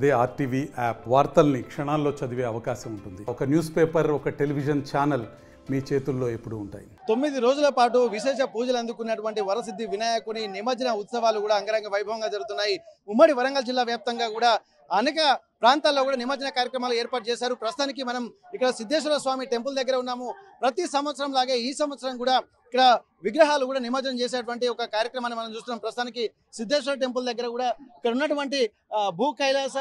అదే RTV app వార్తల్ని క్షణాల్లో చదివే అవకాశం ఉంటుంది. ఒక న్యూస్ పేపర్, ఒక టెలివిజన్ ఛానల్ మీ చేతుల్లో ఎప్పుడూ ఉంటాయి. 9 రోజుల పాటు విశేష పూజలు అందుకున్నటువంటి వరసిద్ధి వినాయకుని నిమజ్జన ఉత్సవాలు కూడా అంగరంగ వైభవంగా జరుగుతున్నాయి. ఉమ్మడి వరంగల్ జిల్లా వ్యాప్తంగా కూడా అనేక ప్రాంతాల్లో కూడా నిమజ్జన కార్యక్రమాలు ఏర్పాటు చేశారు. ప్రస్తుతానికి మనం ఇక్కడ సిద్ధేశ్వర స్వామి టెంపుల్ దగ్గర ఉన్నాము. ప్రతి సంవత్సరం లాగే ఈ సంవత్సరం కూడా ఇక్కడ విగ్రహాలు కూడా నిమజ్జనం చేసేటువంటి ఒక కార్యక్రమాన్ని మనం చూస్తున్నాం. ప్రస్తుతానికి సిద్ధేశ్వర టెంపుల్ దగ్గర కూడా ఇక్కడ ఉన్నటువంటి భూ కైలాస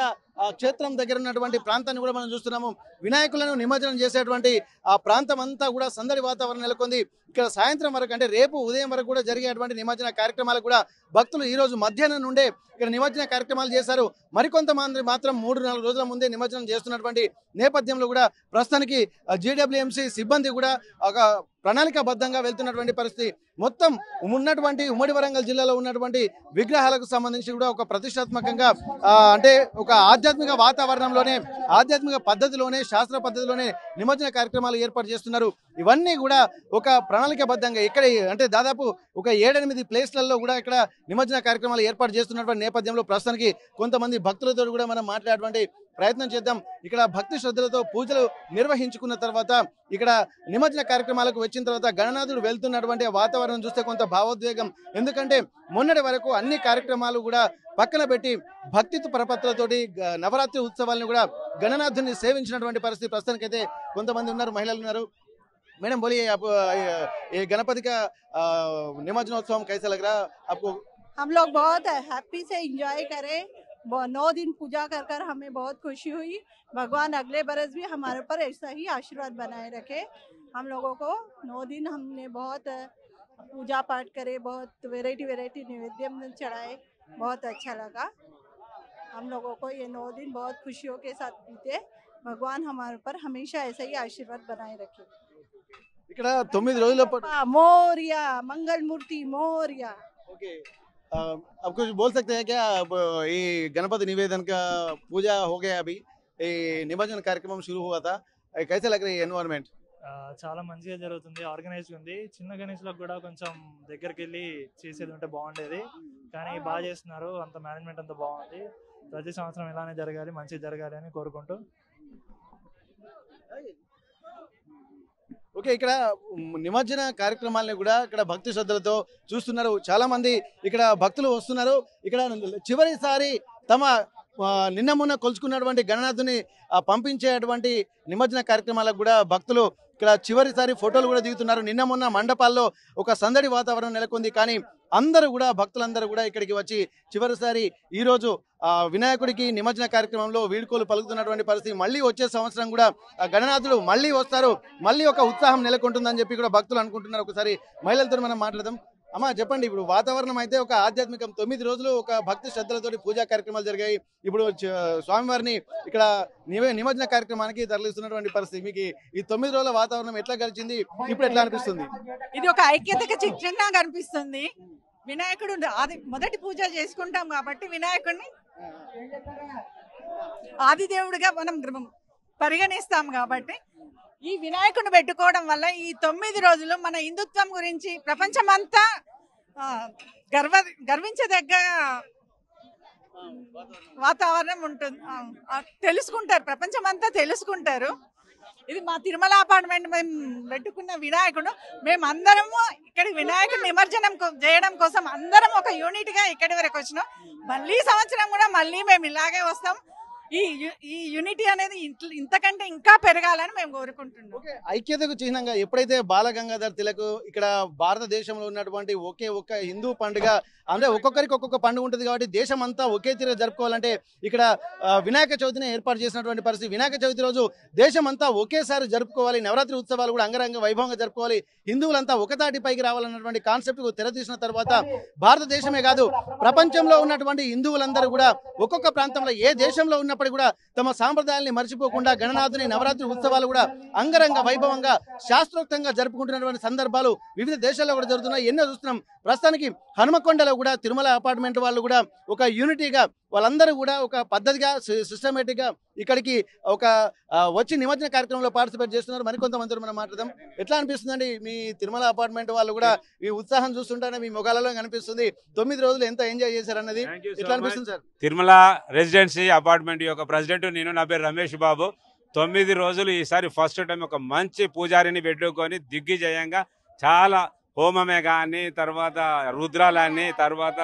క్షేత్రం దగ్గర ఉన్నటువంటి ప్రాంతాన్ని కూడా మనం చూస్తున్నాము. వినాయకులను నిమజ్జనం చేసేటువంటి ఆ ప్రాంతం అంతా కూడా సందడి వాతావరణం నెలకొంది. ఇక్కడ సాయంత్రం వరకు అంటే రేపు ఉదయం వరకు కూడా జరిగేటువంటి నిమజ్జన కార్యక్రమాలు కూడా భక్తులు ఈ రోజు మధ్యాహ్నం నుండే ఇక్కడ నిమజ్జన కార్యక్రమాలు చేశారు. మరికొంతమంది మాత్రం 3-4 రోజుల ముందే నిమజ్జనం చేస్తున్నటువంటి నేపథ్యంలో కూడా ప్రస్తుతానికి జీడబ్ల్యూఎంసీ సిబ్బంది కూడా ఒక ప్రణాళికాబద్ధంగా వెళ్తున్నటువంటి పరిస్థితి. మొత్తం ఉన్నటువంటి ఉమ్మడి వరంగల్ జిల్లాలో ఉన్నటువంటి విగ్రహాలకు సంబంధించి కూడా ఒక ప్రతిష్టాత్మకంగా అంటే ఒక ఆధ్యాత్మిక వాతావరణంలోనే, ఆధ్యాత్మిక పద్ధతిలోనే, శాస్త్ర పద్ధతిలోనే నిమజ్జన కార్యక్రమాలు ఏర్పాటు చేస్తున్నారు. ఇవన్నీ కూడా ఒక ప్రణాళికాబద్ధంగా ఇక్కడ అంటే దాదాపు ఒక 7-8 ప్లేస్లలో కూడా ఇక్కడ నిమజ్జన కార్యక్రమాలు ఏర్పాటు చేస్తున్నటువంటి నేపథ్యంలో ప్రస్తుతానికి కొంతమంది భక్తులతో కూడా మనం మాట్లాడేటువంటి ప్రయత్నం చేద్దాం. ఇక్కడ భక్తి శ్రద్ధలతో పూజలు నిర్వహించుకున్న తర్వాత ఇక్కడ నిమజ్జన కార్యక్రమాలకు వచ్చిన తర్వాత గణనాథుడు వెళ్తున్నటువంటి వాతావరణం చూస్తే కొంత భావోద్వేగం. ఎందుకంటే మొన్నటి వరకు అన్ని కార్యక్రమాలు కూడా పక్కన పెట్టి భక్తి ప్రపత్తులతోటి నవరాత్రి ఉత్సవాలను కూడా గణనాథుని సేవించినటువంటి పరిస్థితి. ప్రస్తుతానికైతే కొంతమంది ఉన్నారు, మహిళలు ఉన్నారు. मैडम बोलिए आप ये गणपति का निमज्जनोत्सव कैसा लग रहा आपको? हम लोग बहुत हैप्पी से एंजॉय करे। 9 दिन पूजा कर कर हमें बहुत खुशी हुई। भगवान अगले बरस भी हमारे ऊपर ऐसा ही आशीर्वाद बनाए रखे। हम लोगों को 9 दिन हमने बहुत पूजा पाठ करे, बहुत वेराइटी नैवेद्य चढ़ाए, बहुत अच्छा लगा। हम लोगों को ये 9 दिन बहुत खुशियों के साथ बीते। भगवान हमारे ऊपर हमेशा ऐसा ही आशीर्वाद बनाए रखे। ఇక్కడ 9 రోజుల పాటు मोरिया मंगल मूर्ति मोरिया। ओके, आप कुछ बोल सकते हैं क्या? अब ये गणपति निवेदन का पूजा हो गया, अभी ये निमज्जन कार्यक्रम शुरू हुआ था, कैसे लग रही है एनवायरनमेंट? చాలా మంచిగా జరుగుతుంది, ఆర్గనైజ్ ఉంది. చిన్న గణేష్లకు కూడా కొంచెం దగ్గరికి వెళ్ళి చేసేది ఉంటే బాగుండేది, కానీ బాగా చేస్తున్నారు. అంత మేనేజ్మెంట్ అంతా బాగుంది. ప్రతి సంవత్సరం ఇలానే జరగాలి, మంచిగా జరగాలి అని కోరుకుంటూ. ఓకే, ఇక్కడ నిమజ్జన కార్యక్రమాలను కూడా ఇక్కడ భక్తి శ్రద్ధలతో చూస్తున్నారు. చాలా మంది ఇక్కడ భక్తులు వస్తున్నారు. ఇక్కడ చివరిసారి తమ నిన్న మొన్న కొలుచుకున్నటువంటి గణనాథుని పంపించేటువంటి నిమజ్జన కార్యక్రమాలకు కూడా భక్తులు ఇక్కడ చివరిసారి ఫోటోలు కూడా దిగుతున్నారు. నిన్న మొన్న మండపాల్లో ఒక సందడి వాతావరణం నెలకొంది, కానీ అందరూ కూడా భక్తులందరూ కూడా ఇక్కడికి వచ్చి చివరిసారి ఈరోజు వినాయకుడికి నిమజ్జన కార్యక్రమంలో వీడ్కోలు పలుకుతున్నటువంటి పరిస్థితి. మళ్ళీ వచ్చే సంవత్సరం కూడా గణనాథులు మళ్ళీ వస్తారు, మళ్ళీ ఒక ఉత్సాహం నెలకొంటుందని చెప్పి కూడా భక్తులు అనుకుంటున్నారు. ఒకసారి మహిళలతో మనం మాట్లాడదాం. అమ్మా చెప్పండి, ఇప్పుడు వాతావరణం అయితే ఒక ఆధ్యాత్మికం, 9 రోజులు ఒక భక్తి శ్రద్ధలతోటి పూజా కార్యక్రమాలు జరిగాయి. ఇప్పుడు స్వామివారిని ఇక్కడ నిమజ్జన కార్యక్రమానికి తరలిస్తున్నటువంటి పరిస్థితి. మీకు ఈ 9 రోజుల వాతావరణం ఎట్లా గడిచింది, ఇప్పుడు ఎట్లా అనిపిస్తుంది? ఇది ఒక ఐక్యతకు చిహ్నంగా కనిపిస్తుంది. వినాయకుడు ఆది మొదటి పూజ చేసుకుంటాం కాబట్టి వినాయకుడిని ఆదిదేవుడిగా మనం పరిగణిస్తాం కాబట్టి ఈ వినాయకుడిని పెట్టుకోవడం వల్ల ఈ 9 రోజులు మన హిందుత్వం గురించి ప్రపంచమంతా గర్వించదగ్గ వాతావరణం ఉంటుంది. తెలుసుకుంటారు, ప్రపంచమంతా తెలుసుకుంటారు. ఇది మా తిరుమల అపార్ట్మెంట్ మేము పెట్టుకున్న వినాయకుడు. మేము అందరము ఇక్కడ వినాయకుడు నిమజ్జనం చేయడం కోసం అందరం ఒక యూనిట్ గా ఇక్కడి వరకు వచ్చినాం. మళ్ళీ సంవత్సరం కూడా మళ్ళీ మేము ఇలాగే వస్తాం. ఈ యూనిటీ అనేది ఇంతకంటే ఇంకా పెరగాలని మేము కోరుకుంటున్నాం. ఐక్యతకు చిహ్నంగా ఎప్పుడైతే బాలగంగాధర్ తిలక్ ఇక్కడ భారతదేశంలో ఉన్నటువంటి ఒకే ఒక్క హిందూ పండుగ, అంటే ఒక్కొక్కరికి ఒక్కొక్క పండుగ ఉంటుంది కాబట్టి దేశం అంతా ఒకే తీరు జరుపుకోవాలంటే ఇక్కడ వినాయక చవితిని ఏర్పాటు చేసినటువంటి పరిస్థితి. వినాయక చవితి రోజు దేశం అంతా ఒకేసారి జరుపుకోవాలి, నవరాత్రి ఉత్సవాలు కూడా అంగరంగ వైభవంగా జరుపుకోవాలి, హిందువులంతా ఒకతాటిపైకి రావాలన్నటువంటి కాన్సెప్ట్ తెరతీసిన తర్వాత భారతదేశమే కాదు ప్రపంచంలో ఉన్నటువంటి హిందువులందరూ కూడా ఒక్కొక్క ప్రాంతంలో ఏ దేశంలో ఉన్నప్పుడు కూడా తమ సాంప్రదాయాల్ని మర్చిపోకుండా గణనాథుని నవరాత్రి ఉత్సవాలు కూడా అంగరంగ వైభవంగా శాస్త్రోక్తంగా జరుపుకుంటున్నటువంటి సందర్భాలు వివిధ దేశాల్లో కూడా జరుగుతున్నాయి, ఎన్నో చూస్తున్నాం. ప్రస్తుతానికి హనుమకొండలో కూడా తిరుమల అపార్ట్మెంట్ వాళ్ళు కూడా ఒక యూనిటీగా వాళ్ళందరూ కూడా ఒక పద్ధతిగా సిస్టమేటిక్గా ఇక్కడికి ఒక వచ్చి నిమజ్జన కార్యక్రమంలో పార్టిసిపేట్ చేస్తున్నారు. మరికొంతమందితో మనం మాట్లాడదాం. ఎట్లా అనిపిస్తుందండి మీ తిరుమల అపార్ట్మెంట్ వాళ్ళు కూడా ఈ ఉత్సాహం చూస్తుంటేనే మీ ముఖాలలో కనిపిస్తుంది. 9 రోజులు ఎంత ఎంజాయ్ చేశారన్నది ఎట్లా అనిపిస్తుంది సార్? తిరుమల రెసిడెన్సీ అపార్ట్మెంట్ యొక్క ప్రెసిడెంట్ నేను, నా పేరు రమేష్ బాబు. 9 రోజులు ఈసారి ఫస్ట్ టైం ఒక మంచి పూజారిని పెట్టుకొని దిగ్విజయంగా చాలా హోమమే కానీ, తర్వాత రుద్రాలని, తర్వాత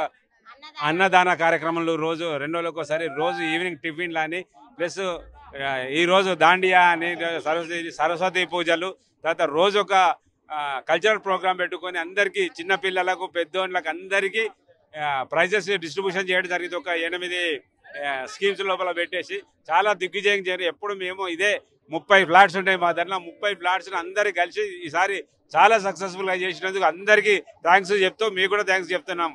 అన్నదాన కార్యక్రమాలు రోజు 2 రోజులకు ఒకసారి, రోజు ఈవినింగ్ టిఫిన్లు అని, ప్లస్ ఈరోజు దాండియా అని, సరస్వతి పూజలు, తర్వాత రోజు ఒక కల్చరల్ ప్రోగ్రామ్ పెట్టుకొని అందరికీ చిన్నపిల్లలకు పెద్దోళ్ళకి అందరికీ ప్రైజెస్ డిస్ట్రిబ్యూషన్ చేయడం జరిగింది. ఒక 8 స్కీమ్స్ లోపల పెట్టేసి చాలా దిగ్విజయం చేయడం. ఎప్పుడు మేము ఇదే 30 ఫ్లాట్స్ ఉంటాయి మా దగ్గర, 30 ఫ్లాట్స్ అందరు కలిసి ఈసారి చాలా సక్సెస్ఫుల్ గా చేసినందుకు అందరికీ థ్యాంక్స్ చెప్తూ మీకు కూడా థ్యాంక్స్ చెప్తున్నాం.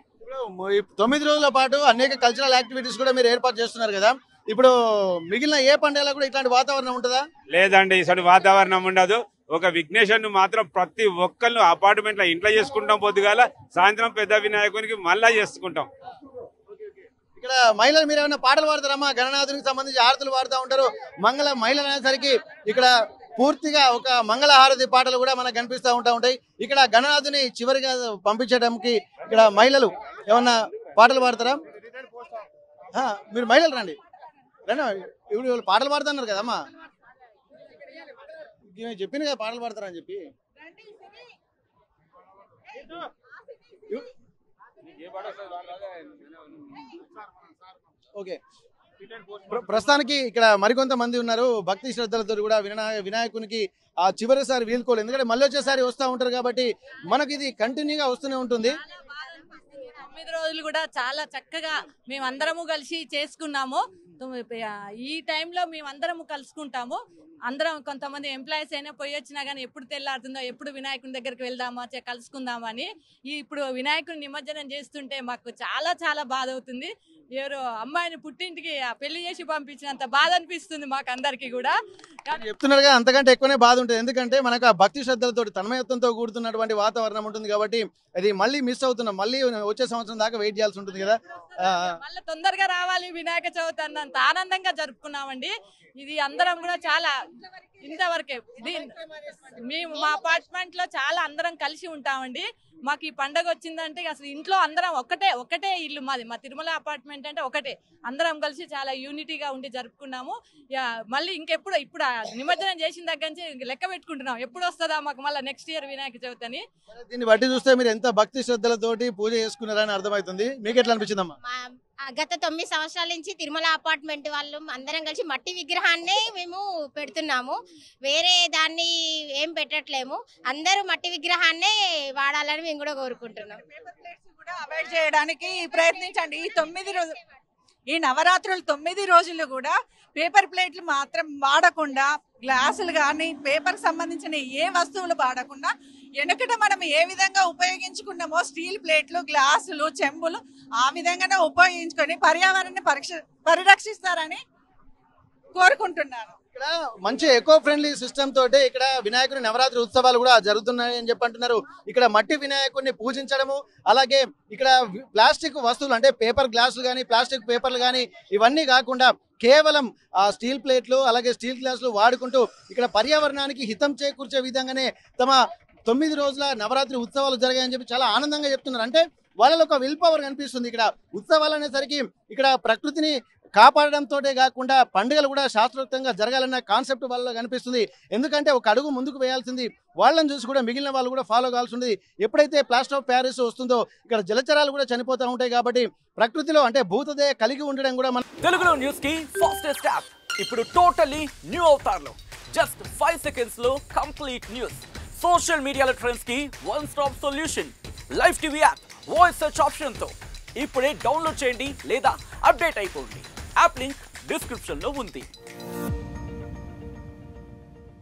9 రోజుల పాటు అనేక కల్చరల్ యాక్టివిటీస్ కూడా మీరు ఏర్పాటు చేస్తున్నారు కదా, ఇప్పుడు మిగిలిన ఏ పండుగలో కూడా ఇట్లాంటి వాతావరణం ఉంటుందా? లేదండి, ఇసటి వాతావరణం ఉండదు. ఒక విఘ్నేశ్వరుని మాత్రం ప్రతి ఒక్కళ్ళు అపార్ట్మెంట్ లో ఇంట్లో చేసుకుంటాం, పొద్దుగాల సాయంత్రం పెద్ద వినాయకునికి మళ్ళా చేసుకుంటాం. ఇక్కడ మహిళలు మీరు ఏమైనా పాటలు పాడతారమ్మా? గణనాథునికి సంబంధించి హారతులు పాడుతూ ఉంటారు. మహిళలు అనేసరికి ఇక్కడ పూర్తిగా ఒక మంగళహారతి పాటలు కూడా మనకు కనిపిస్తూ ఉంటాయి. ఇక్కడ గణనాథుని చివరిగా పంపించడానికి ఇక్కడ మహిళలు ఏమన్నా పాటలు పాడతారా? మీరు మహిళలు రండి ఇప్పుడు పాటలు పాడుతున్నారు కదమ్మా, చెప్పింది కదా పాటలు పాడతారని చెప్పి. ఓకే, ప్రస్తుతానికి ఇక్కడ మరికొంతమంది ఉన్నారు. భక్తి శ్రద్ధలతో కూడా వినాయకునికి ఆ చివరిసారి వీలుకోలేదు, ఎందుకంటే మళ్ళీ వచ్చేసారి వస్తూ ఉంటారు కాబట్టి మనకి ఇది కంటిన్యూగా వస్తూనే ఉంటుంది. 9 రోజులు కూడా చాలా చక్కగా మేమందరము కలిసి చేసుకున్నాము. ఈ టైంలో మేమందరము కలుసుకుంటాము. అందరం కొంతమంది ఎంప్లాయీస్ అయినా పోయి వచ్చినా కానీ ఎప్పుడు తెల్లారుతుందో, ఎప్పుడు వినాయకుని దగ్గరికి వెళ్దామా, కలుసుకుందామని. ఇప్పుడు వినాయకుని నిమజ్జనం చేస్తుంటే మాకు చాలా చాలా బాధ అవుతుంది. ఎవరు అమ్మాయిని పుట్టింటికి పెళ్లి చేసి పంపించినంత బాధ అనిపిస్తుంది మాకు అందరికి కూడా. చెప్తున్నారుగా అంతకంటే ఎక్కువనే బాధ ఉంటుంది, ఎందుకంటే మనకు ఆ భక్తి శ్రద్ధలతో తన్మయత్వంతో కూడుతున్నటువంటి వాతావరణం ఉంటుంది కాబట్టి అది మళ్ళీ మిస్ అవుతున్నాం. మళ్ళీ వచ్చే సంవత్సరం దాకా వెయిట్ చేయాల్సి ఉంటుంది కదా. మళ్ళీ తొందరగా రావాలి వినాయక చవితి అన్నంత ఆనందంగా జరుపుకున్నామండి. ఇది అందరం కూడా చాలా ఇంతవరకే మేము మా అపార్ట్మెంట్ లో చాలా అందరం కలిసి ఉంటామండి. మాకు ఈ పండగ వచ్చిందంటే అసలు ఇంట్లో అందరం ఒకటే ఇల్లు మాది. మా తిరుమల అపార్ట్మెంట్ అంటే ఒకటే, అందరం కలిసి చాలా యూనిటీగా ఉండి జరుపుకున్నాము. మళ్ళీ ఇంకెప్పుడు ఇప్పుడు నిమజ్జనం చేసిన దగ్గర నుంచి లెక్క పెట్టుకుంటున్నాం, ఎప్పుడు వస్తుందా మాకు మళ్ళీ నెక్స్ట్ ఇయర్ వినాయక చవితి అని. దీన్ని బట్టి చూస్తే మీరు ఎంత భక్తి శ్రద్ధలతోటి పూజ చేసుకున్నారని అర్థమవుతుంది. మీకు ఎట్లా అనిపించిందమ్మా? గత 9 సంవత్సరాల నుంచి తిరుమల అపార్ట్మెంట్ వాళ్ళు అందరం కలిసి మట్టి విగ్రహాన్ని మేము పెడుతున్నాము. వేరే దాన్ని ఏం పెట్టట్లేము. అందరూ మట్టి విగ్రహాన్నే వాడాలని మేము కూడా కోరుకుంటున్నాం. అవాయిడ్ చేయడానికి ప్రయత్నించండి. ఈ నవరాత్రులు 9 రోజులు కూడా పేపర్ ప్లేట్లు మాత్రం వాడకుండా, గ్లాసులు కానీ పేపర్ సంబంధించిన ఏ వస్తువులు వాడకుండా, వెనకట మనం ఏ విధంగా ఉపయోగించుకున్నామో స్టీల్ ప్లేట్లు, గ్లాసులు, చెంబులు ఆ విధంగానే ఉపయోగించుకొని పర్యావరణాన్ని పరిరక్షిస్తారని కోరుకుంటున్నాను. ఇక్కడ మంచి ఎకో ఫ్రెండ్లీ సిస్టమ్ తోటి ఇక్కడ వినాయకుని నవరాత్రి ఉత్సవాలు కూడా జరుగుతున్నాయి అని చెప్పి అంటున్నారు. ఇక్కడ మట్టి వినాయకుడిని పూజించడము, అలాగే ఇక్కడ ప్లాస్టిక్ వస్తువులు అంటే పేపర్ గ్లాసులు కానీ, ప్లాస్టిక్ పేపర్లు కానీ ఇవన్నీ కాకుండా కేవలం ఆ స్టీల్ ప్లేట్లు అలాగే స్టీల్ గ్లాసులు వాడుకుంటూ ఇక్కడ పర్యావరణానికి హితం చేకూర్చే విధంగానే తమ 9 రోజుల నవరాత్రి ఉత్సవాలు జరిగాయని చెప్పి చాలా ఆనందంగా చెప్తున్నారు. అంటే వాళ్ళలో ఒక విల్ పవర్ కనిపిస్తుంది. ఇక్కడ ఉత్సవాలు అనేసరికి ఇక్కడ ప్రకృతిని కాపాడడంతో కాకుండా పండుగలు కూడా శాస్త్రోక్తంగా జరగాలన్న కాన్సెప్ట్ వాళ్ళలో కనిపిస్తుంది. ఎందుకంటే ఒక అడుగు ముందుకు వేయాల్సింది వాళ్ళని చూసి కూడా మిగిలిన వాళ్ళు కూడా ఫాలో కావాల్సి ఉంది. ఎప్పుడైతే ప్లాస్టర్ ఆఫ్ ప్యారిస్ వస్తుందో ఇక్కడ జలచరాలు కూడా చనిపోతూ ఉంటాయి కాబట్టి ప్రకృతిలో అంటే భూతదే కలిగి ఉండడం కూడా మన తెలుగులో న్యూస్ కి ఫాస్టెస్ట్ యాప్ ఇప్పుడు టోటల్లీ న్యూ అవతార్లో జస్ట్ 5 seconds లో కంప్లీట్ న్యూస్. సోషల్ మీడియాలో ట్రెండ్స్ కి one stop solution. Live TV app voice search option తో ఇప్పుడే డౌన్లోడ్ చేయండి లేదా అప్డేట్ అయిపోండి. యాప్ లింక్ డిస్క్రిప్షన్ లో ఉంది.